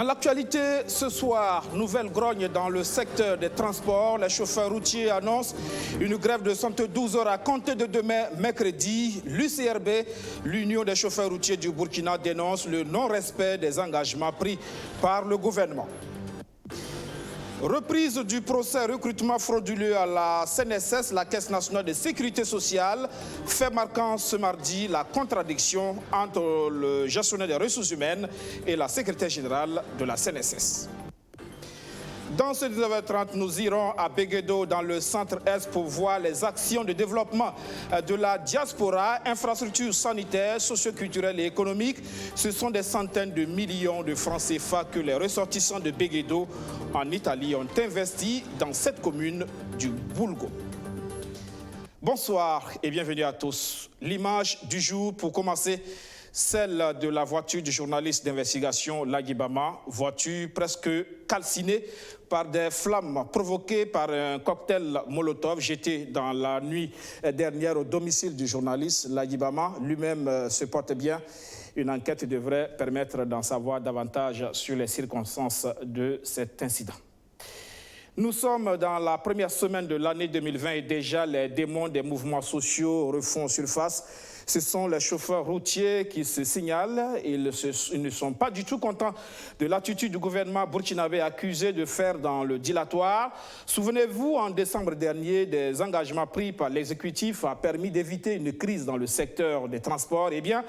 Dans l'actualité, ce soir, nouvelle grogne dans le secteur des transports. Les chauffeurs routiers annoncent une grève de 72 heures à compter de demain, mercredi. L'UCRB, l'Union des chauffeurs routiers du Burkina, dénonce le non-respect des engagements pris par le gouvernement. Reprise du procès recrutement frauduleux à la CNSS, la Caisse nationale de sécurité sociale, fait marquant ce mardi la contradiction entre le gestionnaire des ressources humaines et la secrétaire générale de la CNSS. Dans ce 19h30, nous irons à Béguédo, dans le centre-est, pour voir les actions de développement de la diaspora, infrastructures sanitaires, socioculturelles et économiques. Ce sont des centaines de millions de francs CFA que les ressortissants de Béguédo en Italie ont investi dans cette commune du Boulgo. Bonsoir et bienvenue à tous. L'image du jour, pour commencer, celle de la voiture du journaliste d'investigation Lagui Bama, voiture presque calcinée par des flammes provoquées par un cocktail Molotov jeté dans la nuit dernière au domicile du journaliste Lagui Bama. Lui-même se porte bien. Une enquête devrait permettre d'en savoir davantage sur les circonstances de cet incident. Nous sommes dans la première semaine de l'année 2020 et déjà les démons des mouvements sociaux refont surface. Ce sont les chauffeurs routiers qui se signalent. Ils ne sont pas du tout contents de l'attitude du gouvernement burkinabé accusé de faire dans le dilatoire. Souvenez-vous, en décembre dernier, des engagements pris par l'exécutif a permis d'éviter une crise dans le secteur des transports. Eh bien,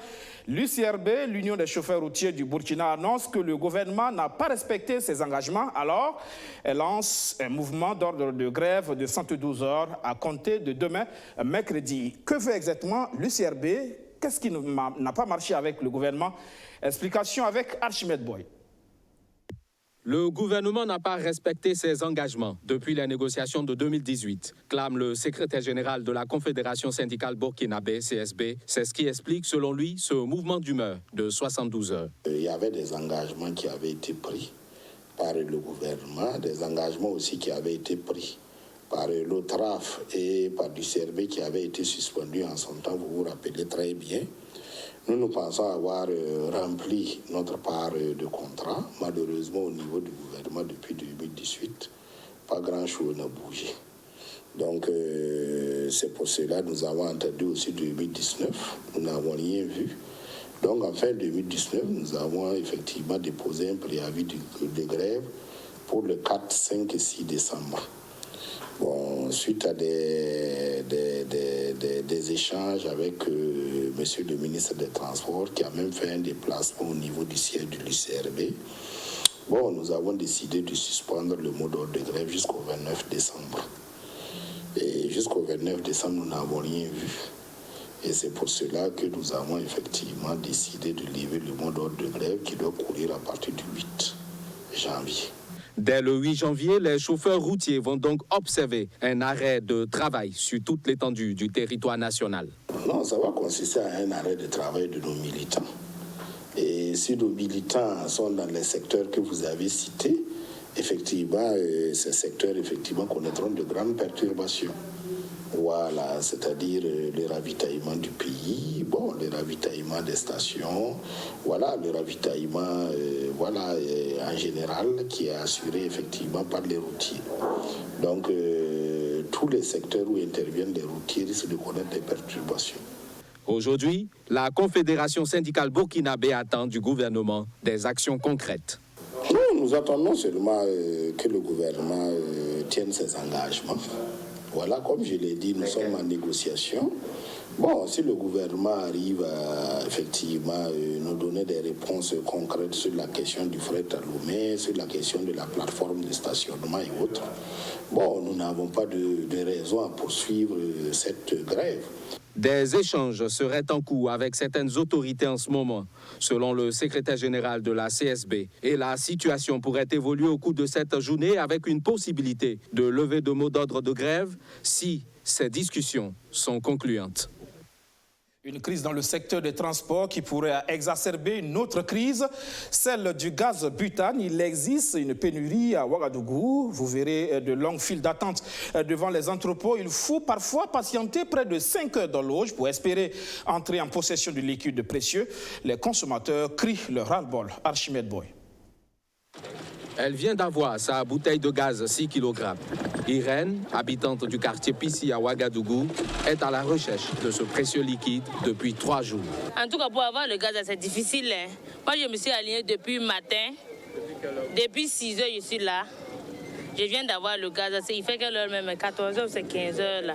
l'UCRB, l'Union des chauffeurs routiers du Burkina, annonce que le gouvernement n'a pas respecté ses engagements. Alors, elle lance un mouvement d'ordre de grève de 112 heures à compter de demain, mercredi. Que veut exactement l'UCRB? Qu'est-ce qui n'a pas marché avec le gouvernement? Explication avec Archimède Boy. Le gouvernement n'a pas respecté ses engagements depuis les négociations de 2018, clame le secrétaire général de la Confédération syndicale burkinabé, CSB. C'est ce qui explique, selon lui, ce mouvement d'humeur de 72 heures. Il y avait des engagements qui avaient été pris par le gouvernement, des engagements aussi qui avaient été pris par l'OTRAF et par l'UCRB qui avait été suspendu en son temps, vous vous rappelez très bien. Nous pensons avoir rempli notre part de contrat. Malheureusement, au niveau du gouvernement, depuis 2018, pas grand-chose n'a bougé. Donc, c'est pour cela que nous avons entendu aussi 2019. Nous n'avons rien vu. Donc, en fin 2019, nous avons effectivement déposé un préavis de grève pour le 4, 5 et 6 décembre. Bon, suite à des échanges avec monsieur le ministre des Transports, qui a même fait un déplacement au niveau du siège de l'UCRB, bon, nous avons décidé de suspendre le mot d'ordre de grève jusqu'au 29 décembre. Et jusqu'au 29 décembre, nous n'avons rien vu. Et c'est pour cela que nous avons effectivement décidé de lever le mot d'ordre de grève qui doit courir à partir du 8 janvier. Dès le 8 janvier, les chauffeurs routiers vont donc observer un arrêt de travail sur toute l'étendue du territoire national. Non, ça va consister à un arrêt de travail de nos militants. Et si nos militants sont dans les secteurs que vous avez cités, effectivement, ces secteurs connaîtront de grandes perturbations. Voilà, c'est-à-dire le ravitaillement du pays, bon, le ravitaillement des stations, voilà, le ravitaillement en général qui est assuré effectivement par les routiers. Donc, tous les secteurs où interviennent les routiers risquent de connaître des perturbations. Aujourd'hui, la Confédération syndicale burkinabé attend du gouvernement des actions concrètes. Non, nous attendons seulement que le gouvernement tienne ses engagements. Voilà, comme je l'ai dit, nous sommes en négociation. Bon, si le gouvernement arrive à effectivement nous donner des réponses concrètes sur la question du fret à Lomé, sur la question de la plateforme de stationnement et autres, bon, nous n'avons pas de raison à poursuivre cette grève. Des échanges seraient en cours avec certaines autorités en ce moment, selon le secrétaire général de la CSB. Et la situation pourrait évoluer au cours de cette journée avec une possibilité de levée de mot d'ordre de grève si ces discussions sont concluantes. Une crise dans le secteur des transports qui pourrait exacerber une autre crise, celle du gaz butane. Il existe une pénurie à Ouagadougou. Vous verrez de longues files d'attente devant les entrepôts. Il faut parfois patienter près de 5 heures d'horloge pour espérer entrer en possession du liquide précieux. Les consommateurs crient leur ras-le-bol. Archimède Boy. Elle vient d'avoir sa bouteille de gaz 6 kg. Irène, habitante du quartier Pissi à Ouagadougou, est à la recherche de ce précieux liquide depuis 3 jours. En tout cas, pour avoir le gaz, c'est difficile. Moi, je me suis alignée depuis le matin. Depuis 6 heures, je suis là. Je viens d'avoir le gaz. Il fait que l'heure même, 14 heures, c'est 15 heures là.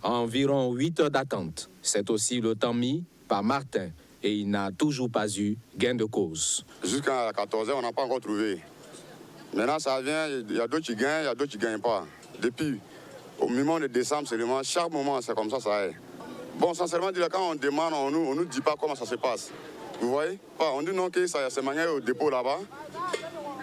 Environ 8 heures d'attente. C'est aussi le temps mis par Martin. Et il n'a toujours pas eu gain de cause. Jusqu'à 14 heures, on n'a pas encore trouvé. Maintenant, ça vient, il y a d'autres qui gagnent, il y a d'autres qui ne gagnent pas. Depuis au moment de décembre, seulement, chaque moment, c'est comme ça est. Bon, sincèrement, quand on demande, on ne nous dit pas comment ça se passe. Vous voyez? On dit non, que c'est manié au dépôt là-bas,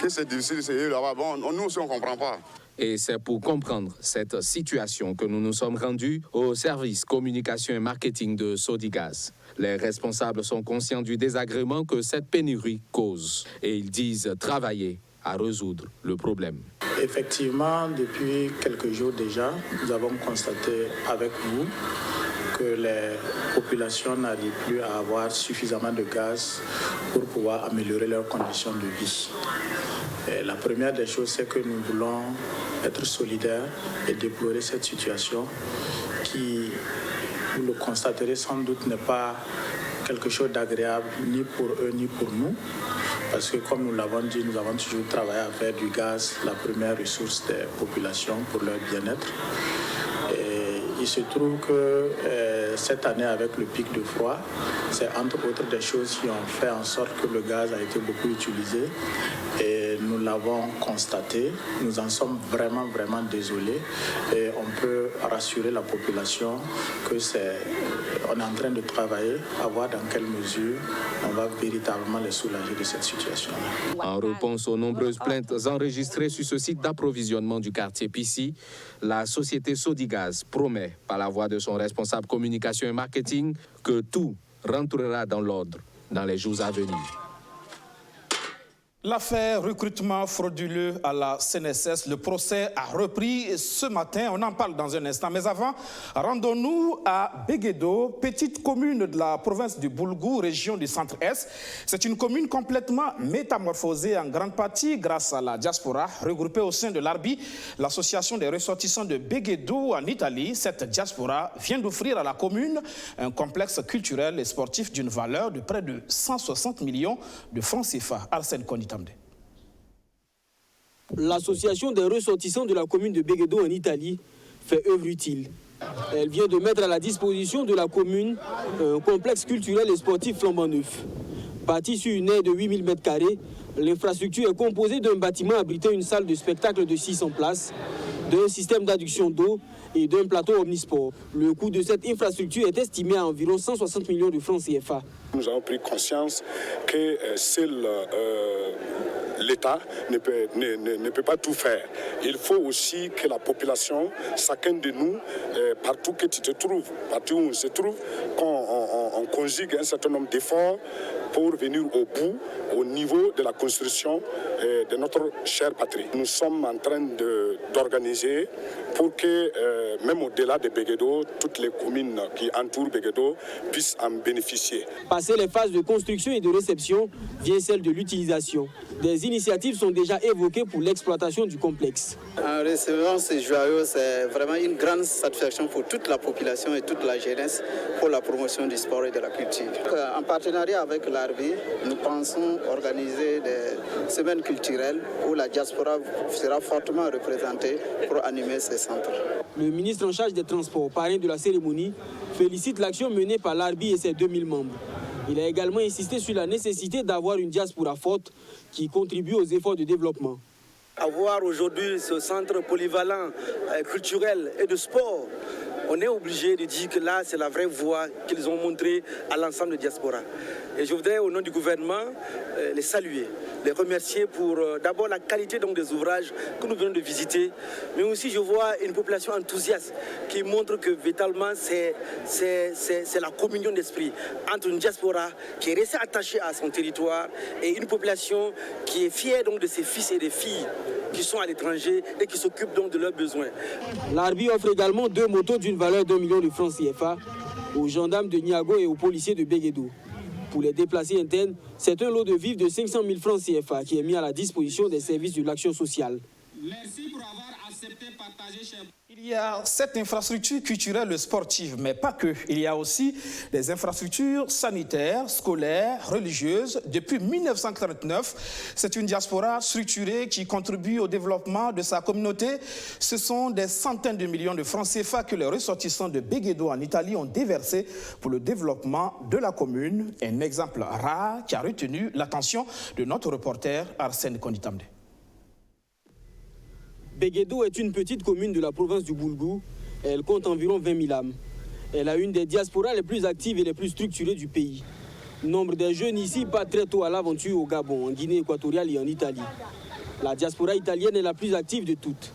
que c'est difficile, c'est eux là-bas. Bon, nous aussi, on ne comprend pas. Et c'est pour comprendre cette situation que nous nous sommes rendus au service communication et marketing de Sodigaz. Les responsables sont conscients du désagrément que cette pénurie cause et ils disent travailler à résoudre le problème. Effectivement, depuis quelques jours déjà, nous avons constaté avec vous que les populations n'arrivent plus à avoir suffisamment de gaz pour pouvoir améliorer leurs conditions de vie. Et la première des choses, c'est que nous voulons être solidaires et déplorer cette situation qui, vous le constaterez sans doute, n'est pas quelque chose d'agréable ni pour eux ni pour nous. Parce que comme nous l'avons dit, nous avons toujours travaillé à faire du gaz la première ressource des populations pour leur bien-être. Et il se trouve que cette année, avec le pic de froid, c'est entre autres des choses qui ont fait en sorte que le gaz a été beaucoup utilisé. Et nous l'avons constaté. Nous en sommes vraiment désolés. Et on peut rassurer la population que on est en train de travailler à voir dans quelle mesure on va véritablement les soulager de cette situation. En réponse aux nombreuses plaintes enregistrées sur ce site d'approvisionnement du quartier Pissi, la société Sodigaz promet, par la voix de son responsable communication et marketing, que tout rentrera dans l'ordre dans les jours à venir. L'affaire recrutement frauduleux à la CNSS, le procès a repris ce matin. On en parle dans un instant. Mais avant, rendons-nous à Béguédo, petite commune de la province du Boulgou, région du centre-est. C'est une commune complètement métamorphosée en grande partie grâce à la diaspora, regroupée au sein de l'ARBI, l'association des ressortissants de Béguédo en Italie. Cette diaspora vient d'offrir à la commune un complexe culturel et sportif d'une valeur de près de 160 millions de francs CFA. Arsène Konitamde. L'association des ressortissants de la commune de Béguédo en Italie fait œuvre utile. Elle vient de mettre à la disposition de la commune un complexe culturel et sportif flambant neuf. Bâti sur une aire de 8000 m², l'infrastructure est composée d'un bâtiment abritant une salle de spectacle de 600 places, d'un système d'adduction d'eau et d'un plateau omnisport. Le coût de cette infrastructure est estimé à environ 160 millions de francs CFA. Nous avons pris conscience que seul l'État ne peut pas tout faire. Il faut aussi que la population, chacun de nous, partout que tu te trouves, partout où on se trouve, qu'on conjugue un certain nombre d'efforts pour venir au bout, au niveau de la construction de notre chère patrie. Nous sommes en train d'organiser pour que, même au-delà de Béguédo, toutes les communes qui entourent Béguédo puissent en bénéficier. Passé les phases de construction et de réception, vient celle de l'utilisation. Des initiatives sont déjà évoquées pour l'exploitation du complexe. En recevant ces joyaux, c'est vraiment une grande satisfaction pour toute la population et toute la jeunesse pour la promotion du sport et de la culture. En partenariat avec l'ARBI, nous pensons organiser des semaines culturelles où la diaspora sera fortement représentée pour animer ces centres. Le ministre en charge des Transports, parrain de la cérémonie, félicite l'action menée par l'ARBI et ses 2000 membres. Il a également insisté sur la nécessité d'avoir une diaspora forte qui contribue aux efforts de développement. Avoir aujourd'hui ce centre polyvalent, culturel et de sport, on est obligé de dire que là, c'est la vraie voie qu'ils ont montrée à l'ensemble de diaspora. Et je voudrais, au nom du gouvernement, les saluer, les remercier pour d'abord la qualité donc, des ouvrages que nous venons de visiter, mais aussi je vois une population enthousiaste qui montre que véritablement c'est la communion d'esprit entre une diaspora qui est restée attachée à son territoire et une population qui est fière donc, de ses fils et des filles qui sont à l'étranger et qui s'occupent donc de leurs besoins. L'ARBI offre également 2 motos d'une valeur d'1 million de francs CFA aux gendarmes de Niago et aux policiers de Béguédo. Pour les déplacés internes, c'est un lot de vivres de 500 000 francs CFA qui est mis à la disposition des services de l'action sociale. Merci pour avoir accepté de partager chez vous. Il y a cette infrastructure culturelle et sportive, mais pas que. Il y a aussi des infrastructures sanitaires, scolaires, religieuses. Depuis 1939, c'est une diaspora structurée qui contribue au développement de sa communauté. Ce sont des centaines de millions de francs CFA que les ressortissants de Beghedo en Italie ont déversés pour le développement de la commune. Un exemple rare qui a retenu l'attention de notre reporter Arsène Konditamde. Beghedo est une petite commune de la province du Boulgou. Elle compte environ 20 000 âmes. Elle a une des diasporas les plus actives et les plus structurées du pays. Nombre des jeunes ici partent très tôt à l'aventure au Gabon, en Guinée équatoriale et en Italie. La diaspora italienne est la plus active de toutes.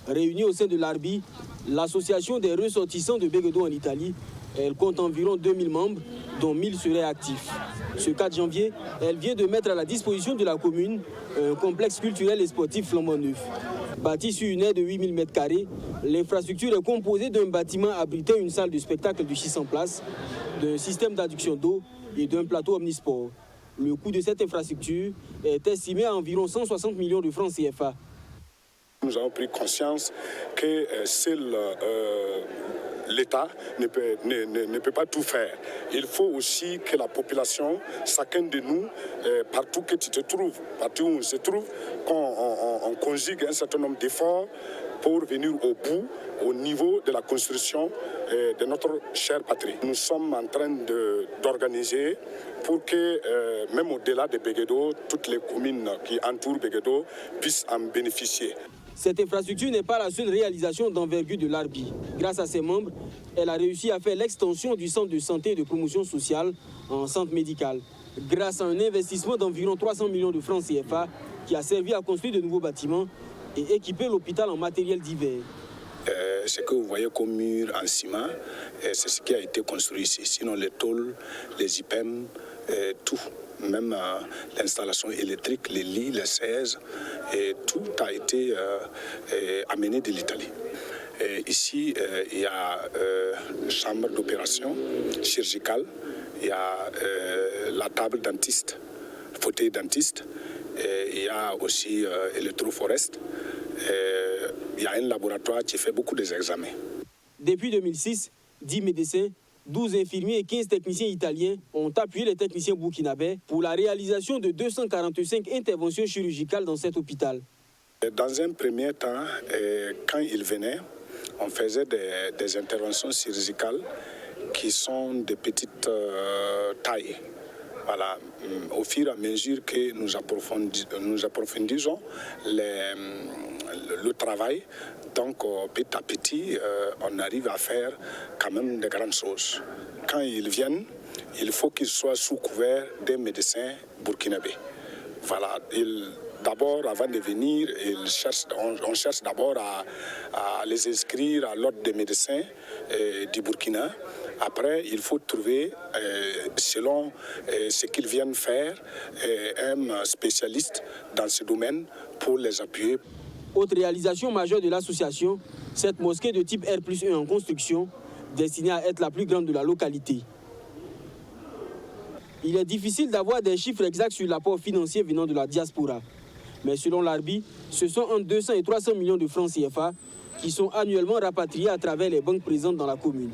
Réunie au sein de l'ARBI, l'association des ressortissants de Beghedo en Italie, elle compte environ 2000 membres, dont 1000 seraient actifs. Ce 4 janvier, elle vient de mettre à la disposition de la commune un complexe culturel et sportif flambant neuf. Bâti sur une aire de 8000 m², l'infrastructure est composée d'un bâtiment abritant une salle de spectacle de 600 places, d'un système d'adduction d'eau et d'un plateau omnisport. Le coût de cette infrastructure est estimé à environ 160 millions de francs CFA. Nous avons pris conscience que seul l'État ne peut pas tout faire. Il faut aussi que la population, chacun de nous, partout que tu te trouves, partout où on se trouve, qu'on conjugue un certain nombre d'efforts pour venir au bout, au niveau de la construction de notre chère patrie. Nous sommes en train d'organiser pour que, même au-delà de Beghedo, toutes les communes qui entourent Beghedo puissent en bénéficier. Cette infrastructure n'est pas la seule réalisation d'envergure de l'ARBI. Grâce à ses membres, elle a réussi à faire l'extension du centre de santé et de promotion sociale en centre médical. Grâce à un investissement d'environ 300 millions de francs CFA qui a servi à construire de nouveaux bâtiments et équiper l'hôpital en matériel divers. Ce que vous voyez comme mur en ciment, c'est ce qui a été construit ici. Sinon les tôles, les IPM, tout. Même l'installation électrique, les lits, les chaises, tout a été amené de l'Italie. Ici, il y a une chambre d'opération chirurgicale, il y a la table dentiste, le fauteuil dentiste, il y a aussi électroforest, il y a un laboratoire qui fait beaucoup d'examens. Depuis 2006, 10 médecins, 12 infirmiers et 15 techniciens italiens ont appuyé les techniciens burkinabés pour la réalisation de 245 interventions chirurgicales dans cet hôpital. Dans un premier temps, quand ils venaient, on faisait des interventions chirurgicales qui sont de petite taille. Voilà. Au fur et à mesure que nous approfondissons le travail, donc petit à petit, on arrive à faire quand même de grandes choses. Quand ils viennent, il faut qu'ils soient sous couvert des médecins burkinabés. Voilà. D'abord, avant de venir, on cherche d'abord à les inscrire à l'ordre des médecins du Burkina. Après, il faut trouver, selon ce qu'ils viennent faire, un spécialiste dans ce domaine pour les appuyer. Autre réalisation majeure de l'association, cette mosquée de type R+1 en construction, destinée à être la plus grande de la localité. Il est difficile d'avoir des chiffres exacts sur l'apport financier venant de la diaspora. Mais selon l'ARBI, ce sont entre 200 et 300 millions de francs CFA qui sont annuellement rapatriés à travers les banques présentes dans la commune.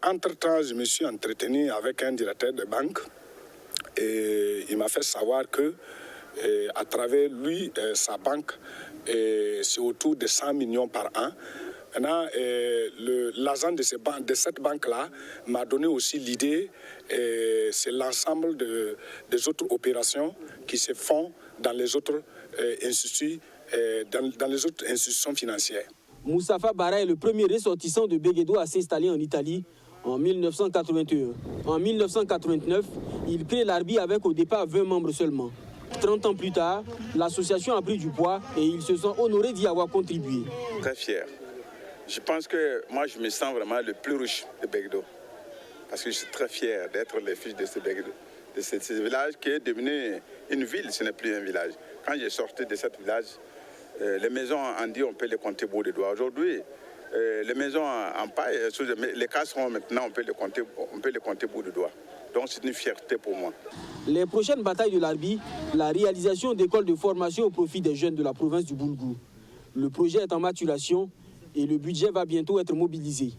Entre-temps, je me suis entretenu avec un directeur de banque et il m'a fait savoir que à travers lui, sa banque, c'est autour de 100 millions par an. Maintenant, l'agent de cette banque-là m'a donné aussi l'idée, c'est l'ensemble des autres opérations qui se font dans les autres instituts, dans les autres institutions financières. Moustapha Bara est le premier ressortissant de Beghedo à s'installer en Italie en 1981. En 1989, il crée l'ARBI avec au départ 20 membres seulement. 30 ans plus tard, l'association a pris du poids et ils se sont honorés d'y avoir contribué. Très fier. Je pense que moi, je me sens vraiment le plus riche de Beghedo. Parce que je suis très fier d'être le fils de ce Beghedo, de ce village qui est devenu une ville, ce n'est plus un village. Quand j'ai sorti de ce village, les maisons en dit on peut les compter bout de doigts. Aujourd'hui, les maisons en paille, les casserons maintenant, on peut les compter bout de doigts. Donc c'est une fierté pour moi. Les prochaines batailles de l'Arbi, la réalisation d'écoles de formation au profit des jeunes de la province du Boulgou. Le projet est en maturation et le budget va bientôt être mobilisé.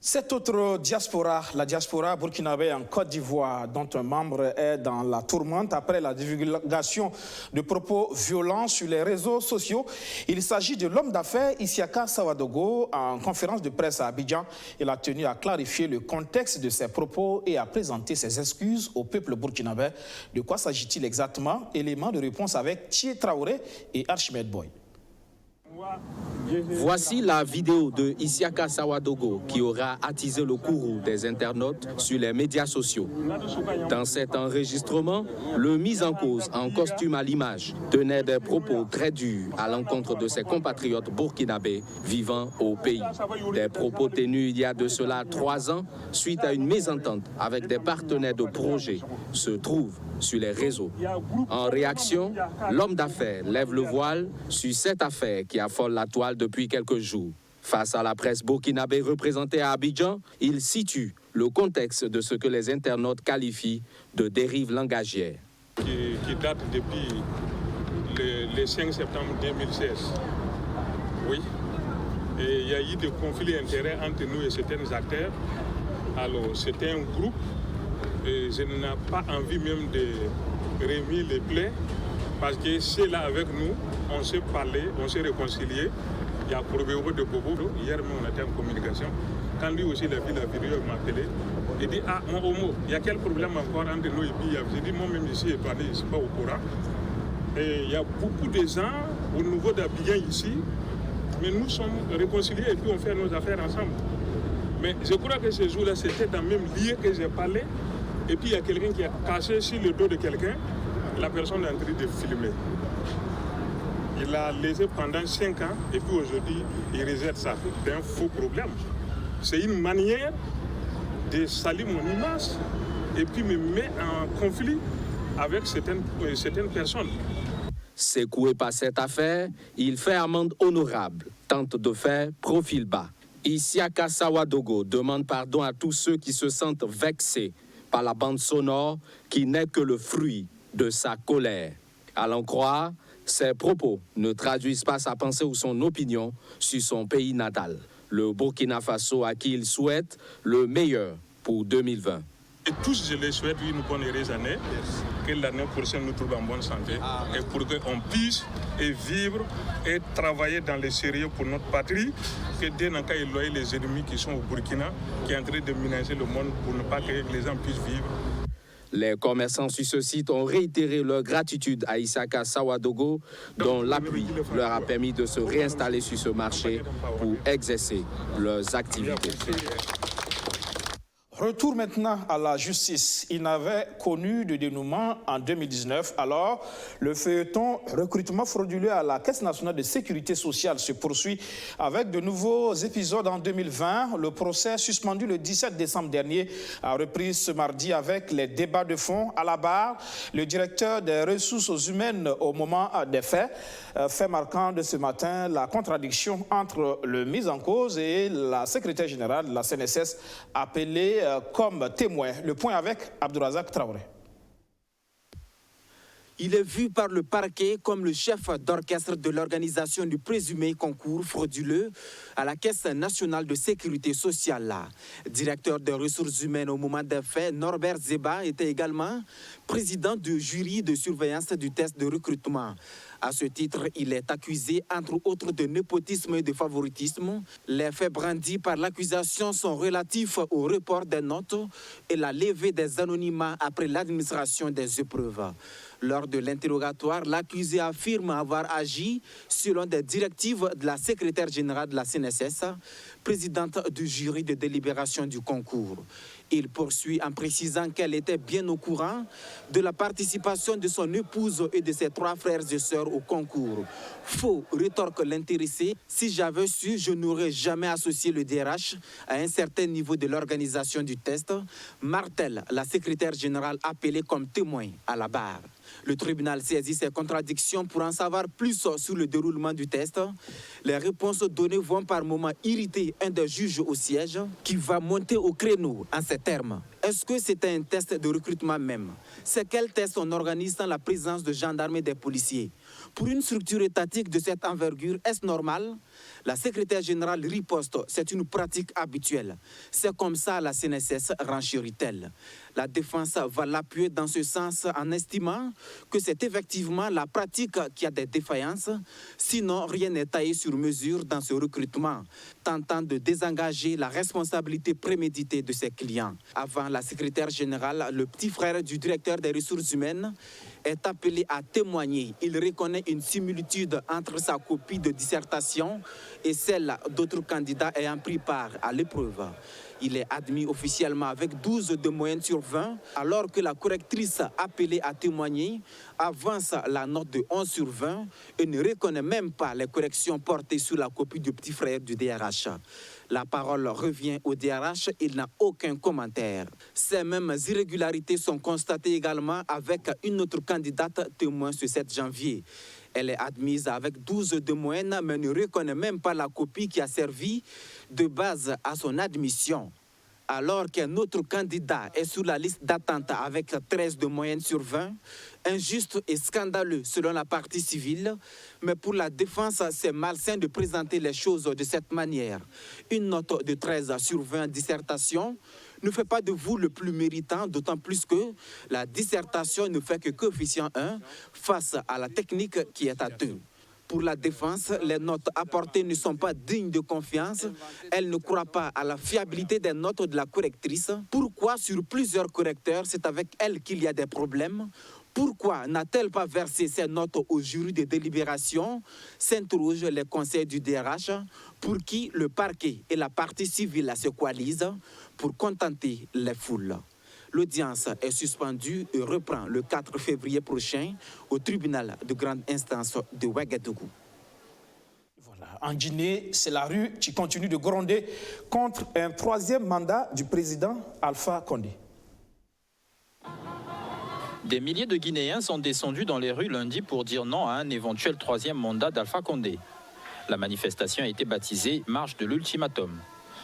Cette autre diaspora, la diaspora burkinabé en Côte d'Ivoire, dont un membre est dans la tourmente après la divulgation de propos violents sur les réseaux sociaux. Il s'agit de l'homme d'affaires Isiaka Sawadogo. En conférence de presse à Abidjan, il a tenu à clarifier le contexte de ses propos et à présenter ses excuses au peuple burkinabé. De quoi s'agit-il exactement? Élément de réponse avec Thié Traoré et Archimède Boy. Voici la vidéo de Isiaka Sawadogo qui aura attisé le courroux des internautes sur les médias sociaux. Dans cet enregistrement, le mis en cause en costume à l'image tenait des propos très durs à l'encontre de ses compatriotes burkinabés vivant au pays. Des propos tenus il y a de cela 3 ans suite à une mésentente avec des partenaires de projet se trouvent sur les réseaux. En réaction, l'homme d'affaires lève le voile sur cette affaire qui affole la toile depuis quelques jours. Face à la presse burkinabé représentée à Abidjan, il situe le contexte de ce que les internautes qualifient de dérive langagière. Qui date depuis le 5 septembre 2016. Oui. Et il y a eu des conflits d'intérêts entre nous et certains acteurs. Alors, c'était un groupe. Et je n'ai pas envie même de remettre les plaies parce que c'est là avec nous, on s'est parlé, on s'est réconcilié. Il y a Korbéo de Bobo, hier même on était en communication. Quand lui aussi il a vu la vidéo, il m'a appelé. Il dit, ah mon homo, il y a quel problème encore entre nous et puis j'ai dit, moi-même ici, je ne suis pas au courant. Et il y a beaucoup de gens au niveau d'Abidjan ici, mais nous sommes réconciliés et puis on fait nos affaires ensemble. Mais je crois que ce jour-là, c'était dans le même lieu que j'ai parlé. Et puis il y a quelqu'un qui a caché sur le dos de quelqu'un, la personne est en train de filmer. Il l'a laissé pendant 5 ans et puis aujourd'hui, il rejette ça. C'est un faux problème. C'est une manière de salir mon image et puis me mettre en conflit avec certaines personnes. Secoué par cette affaire, il fait amende honorable, tente de faire profil bas. Isiaka Sawadogo demande pardon à tous ceux qui se sentent vexés par la bande sonore qui n'est que le fruit de sa colère. À l'en croire, ses propos ne traduisent pas sa pensée ou son opinion sur son pays natal, le Burkina Faso à qui il souhaite le meilleur pour 2020. Et tous, je les souhaite une bonne heureuse année, que l'année prochaine nous trouve en bonne santé et pour qu'on puisse vivre et travailler dans les sérieux pour notre patrie, que dès n'en cas éloigner les ennemis qui sont au Burkina, qui sont en train de ménager le monde pour ne pas que les gens puissent vivre. Les commerçants sur ce site ont réitéré leur gratitude à Isiaka Sawadogo, dont l'appui leur a permis de se réinstaller sur ce marché pour exercer leurs activités. Retour maintenant à la justice. Il n'avait connu de dénouement en 2019. Alors, le feuilleton recrutement frauduleux à la Caisse nationale de sécurité sociale se poursuit avec de nouveaux épisodes en 2020. Le procès suspendu le 17 décembre dernier a repris ce mardi avec les débats de fond. À la barre, le directeur des ressources humaines au moment des faits. Fait marquant de ce matin la contradiction entre le mis en cause et la secrétaire générale de la CNSS appelée comme témoin. Le point avec Abdourazak Traoré. Il est vu par le parquet comme le chef d'orchestre de l'organisation du présumé concours frauduleux à la Caisse nationale de sécurité sociale. Directeur des ressources humaines au moment des faits, Norbert Zeba était également président du jury de surveillance du test de recrutement. À ce titre, il est accusé, entre autres, de népotisme et de favoritisme. Les faits brandis par l'accusation sont relatifs au report des notes et la levée des anonymats après l'administration des épreuves. Lors de l'interrogatoire, l'accusé affirme avoir agi selon des directives de la secrétaire générale de la CNSS, présidente du jury de délibération du concours. Il poursuit en précisant qu'elle était bien au courant de la participation de son épouse et de ses 3 frères et sœurs au concours. Faux, rétorque l'intéressé. Si j'avais su, je n'aurais jamais associé le DRH à un certain niveau de l'organisation du test. Martel, la secrétaire générale appelée comme témoin à la barre. Le tribunal saisit ces contradictions pour en savoir plus sur le déroulement du test. Les réponses données vont par moments irriter un des juges au siège qui va monter au créneau en ces termes. Est-ce que c'est un test de recrutement même? C'est quel test on organise dans la présence de gendarmes et des policiers? Pour une structure étatique de cette envergure, est-ce normal? La secrétaire générale riposte, c'est une pratique habituelle. C'est comme ça la CNSS, renchérit-elle. La défense va l'appuyer dans ce sens en estimant que c'est effectivement la pratique qui a des défaillances. Sinon, rien n'est taillé sur mesure dans ce recrutement, tentant de désengager la responsabilité préméditée de ses clients. Avant la secrétaire générale, le petit frère du directeur des ressources humaines est appelé à témoigner. Il reconnaît une similitude entre sa copie de dissertation et celle d'autres candidats ayant pris part à l'épreuve. Il est admis officiellement avec 12 de moyenne sur 20, alors que la correctrice appelée à témoigner avance la note de 11 sur 20 et ne reconnaît même pas les corrections portées sur la copie du petit frère du DRH. La parole revient au DRH, il n'a aucun commentaire. Ces mêmes irrégularités sont constatées également avec une autre candidate témoin ce 7 janvier. Elle est admise avec 12 de moyenne, mais ne reconnaît même pas la copie qui a servi de base à son admission. Alors qu'un autre candidat est sur la liste d'attente avec 13 de moyenne sur 20, injuste et scandaleux selon la partie civile, mais pour la défense, c'est malsain de présenter les choses de cette manière. Une note de 13 sur 20 dissertation ne fait pas de vous le plus méritant, d'autant plus que la dissertation ne fait que coefficient 1 face à la technique qui est à 2. Pour la défense, les notes apportées ne sont pas dignes de confiance. Elle ne croit pas à la fiabilité des notes de la correctrice. Pourquoi sur plusieurs correcteurs, c'est avec elle qu'il y a des problèmes? Pourquoi n'a-t-elle pas versé ses notes au jury de délibération? S'interrogent les conseils du DRH, pour qui le parquet et la partie civile se coalisent pour contenter les foules. L'audience est suspendue et reprend le 4 février prochain au tribunal de grande instance de Ouagadougou. Voilà. En Guinée, c'est la rue qui continue de gronder contre un troisième mandat du président Alpha Condé. Des milliers de Guinéens sont descendus dans les rues lundi pour dire non à un éventuel troisième mandat d'Alpha Condé. La manifestation a été baptisée « Marche de l'ultimatum ».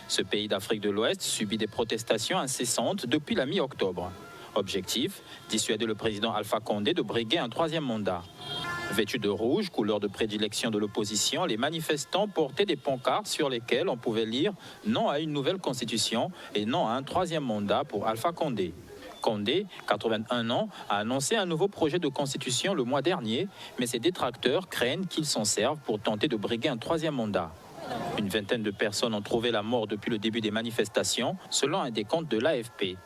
Ce pays d'Afrique de l'Ouest subit des protestations incessantes depuis la mi-octobre. Objectif, dissuader le président Alpha Condé de briguer un troisième mandat. Vêtus de rouge, couleur de prédilection de l'opposition, les manifestants portaient des pancartes sur lesquelles on pouvait lire « Non à une nouvelle constitution » et « Non à un troisième mandat pour Alpha Condé ». Condé, 81 ans, a annoncé un nouveau projet de constitution le mois dernier, mais ses détracteurs craignent qu'il s'en serve pour tenter de briguer un troisième mandat. Une vingtaine de personnes ont trouvé la mort depuis le début des manifestations, selon un décompte de l'AFP.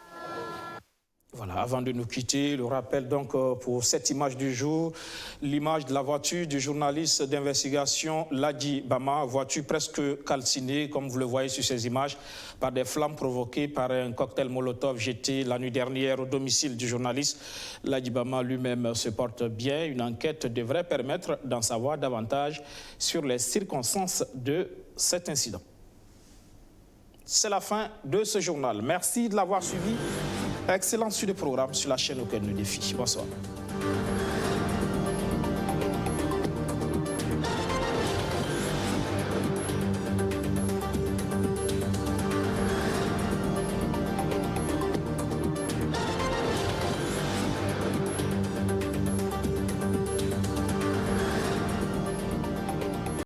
Voilà, avant de nous quitter, le rappel donc pour cette image du jour, l'image de la voiture du journaliste d'investigation Ladi Bama, voiture presque calcinée, comme vous le voyez sur ces images, par des flammes provoquées par un cocktail Molotov jeté la nuit dernière au domicile du journaliste. Ladi Bama lui-même se porte bien. Une enquête devrait permettre d'en savoir davantage sur les circonstances de cet incident. C'est la fin de ce journal. Merci de l'avoir suivi. Excellent sur le programme sur la chaîne Aucun ne défie. Bonsoir.